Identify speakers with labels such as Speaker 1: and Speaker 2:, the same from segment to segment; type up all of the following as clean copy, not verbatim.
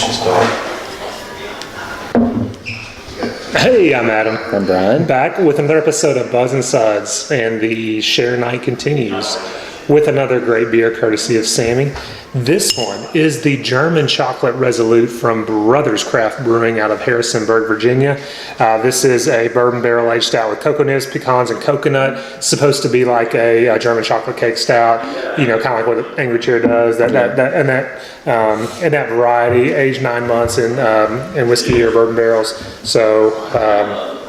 Speaker 1: delicious, dog.
Speaker 2: Hey, I'm Adam.
Speaker 1: I'm Bryan.
Speaker 2: Back with another episode of Buzz and Suds, and the share night continues with another great beer courtesy of Sammy. This one is the German Chocolate Resolute from Brothers Craft Brewing out of Harrisonburg, Virginia. This is a bourbon barrel aged stout with cocoa nibs, pecans, and coconut. It's supposed to be like a German chocolate cake stout, you know, kind of like what Angry Chair does. That variety, aged 9 months in whiskey or bourbon barrels. So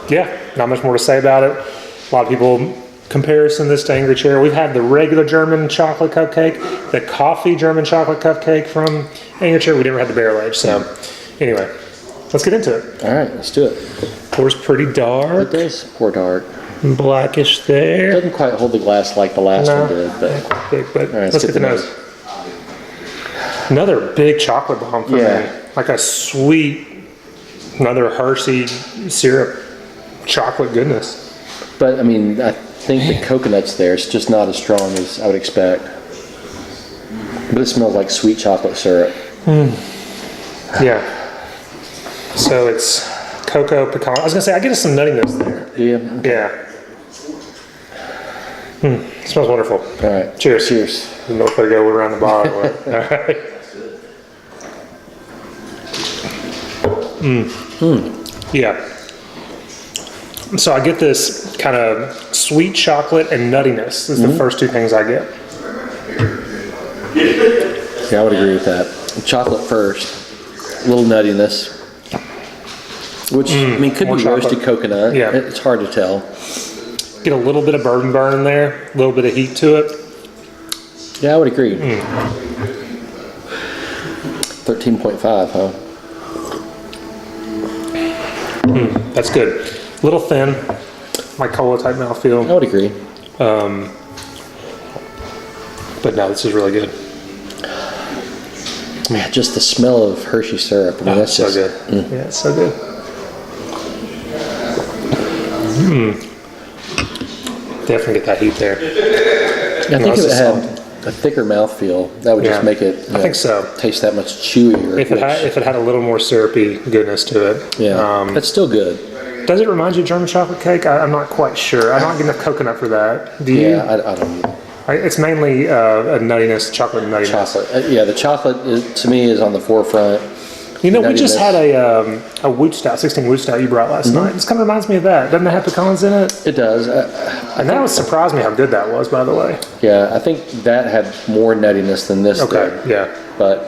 Speaker 2: yeah, not much more to say about it. A lot of people comparison this to Angry Chair. We've had the regular German chocolate cupcake, the coffee German chocolate cupcake from Angry Chair. We never had the barrel aged. So anyway, let's get into it.
Speaker 1: All right, let's do it.
Speaker 2: Pours pretty dark.
Speaker 1: It does pour dark.
Speaker 2: Blackish there.
Speaker 1: It doesn't quite hold the glass like the last one did, but
Speaker 2: big, but
Speaker 1: all right,
Speaker 2: let's get the nose. Another big chocolate bomb for me. Like a sweet, another Hershey syrup chocolate goodness.
Speaker 1: But I mean, I think the coconut's there. It's just not as strong as I would expect. But it smells like sweet chocolate syrup.
Speaker 2: Yeah. So it's cocoa, pecan. I was gonna say I get some nuttiness there.
Speaker 1: Do you?
Speaker 2: Yeah. It smells wonderful.
Speaker 1: All right.
Speaker 2: Cheers.
Speaker 1: Cheers.
Speaker 2: You know if I go around the bottom. All right. Yeah. So I get this kind of sweet chocolate and nuttiness. This is the first two things I get.
Speaker 1: Yeah, I would agree with that. Chocolate first, a little nuttiness, which I mean could be
Speaker 2: chocolate.
Speaker 1: roasted coconut.
Speaker 2: Yeah.
Speaker 1: It's hard to tell.
Speaker 2: Get a little bit of bourbon burn in there, a little bit of heat to it.
Speaker 1: Yeah, I would agree. 13.5, huh?
Speaker 2: That's good. A little thin, like cola type mouthfeel.
Speaker 1: I would agree.
Speaker 2: But no, this is really good.
Speaker 1: Man, just the smell of Hershey syrup. I mean, that's
Speaker 2: so
Speaker 1: just
Speaker 2: good. Yeah, it's so good. Definitely get that heat there.
Speaker 1: I think if it had a thicker mouthfeel, that would just make it.
Speaker 2: I think so.
Speaker 1: Taste that much chewier.
Speaker 2: If it had a little more syrupy goodness to it.
Speaker 1: Yeah, that's still good.
Speaker 2: Does it remind you of German chocolate cake? I'm not quite sure. I don't get enough coconut for that. Do you?
Speaker 1: Yeah, I don't know.
Speaker 2: It's mainly a nuttiness, chocolate nuttiness.
Speaker 1: Chocolate. Yeah, the chocolate to me is on the forefront.
Speaker 2: You know, we just had a Woot Stout, 16 Woot Stout you brought last night. This kind of reminds me of that. Doesn't it have pecans in it?
Speaker 1: It does.
Speaker 2: And that surprised me how good that was, by the way.
Speaker 1: Yeah, I think that had more nuttiness than this did.
Speaker 2: Yeah.
Speaker 1: But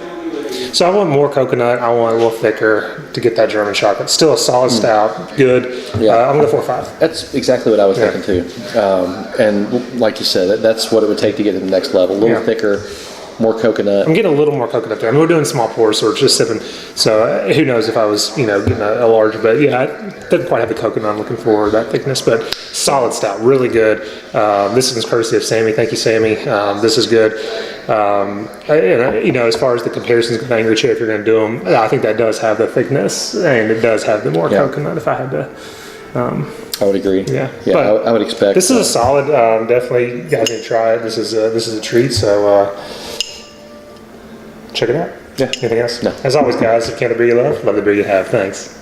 Speaker 2: so I want more coconut. I want a little thicker to get that German chocolate. Still a solid stout. Good.
Speaker 1: Yeah.
Speaker 2: I'm going to go 4.5.
Speaker 1: That's exactly what I was thinking too. And like you said, that's what it would take to get to the next level. A little thicker, more coconut.
Speaker 2: I'm getting a little more coconut there. I mean, we're doing small pours, so we're just sipping. So who knows if I was, getting a large, but yeah, it doesn't quite have the coconut I'm looking for, that thickness, but solid stout, really good. This is courtesy of Sammy. Thank you, Sammy. This is good. As far as the comparisons with Angry Chair, if you're going to do them, I think that does have the thickness, and it does have the more coconut if I had to.
Speaker 1: I would agree.
Speaker 2: Yeah,
Speaker 1: I would expect.
Speaker 2: This is a solid. Definitely, you guys need to try it. This is a treat. So check it out.
Speaker 1: Yeah.
Speaker 2: Anything else?
Speaker 1: No.
Speaker 2: As always, guys, if you can't beer you love the beer you have. Thanks.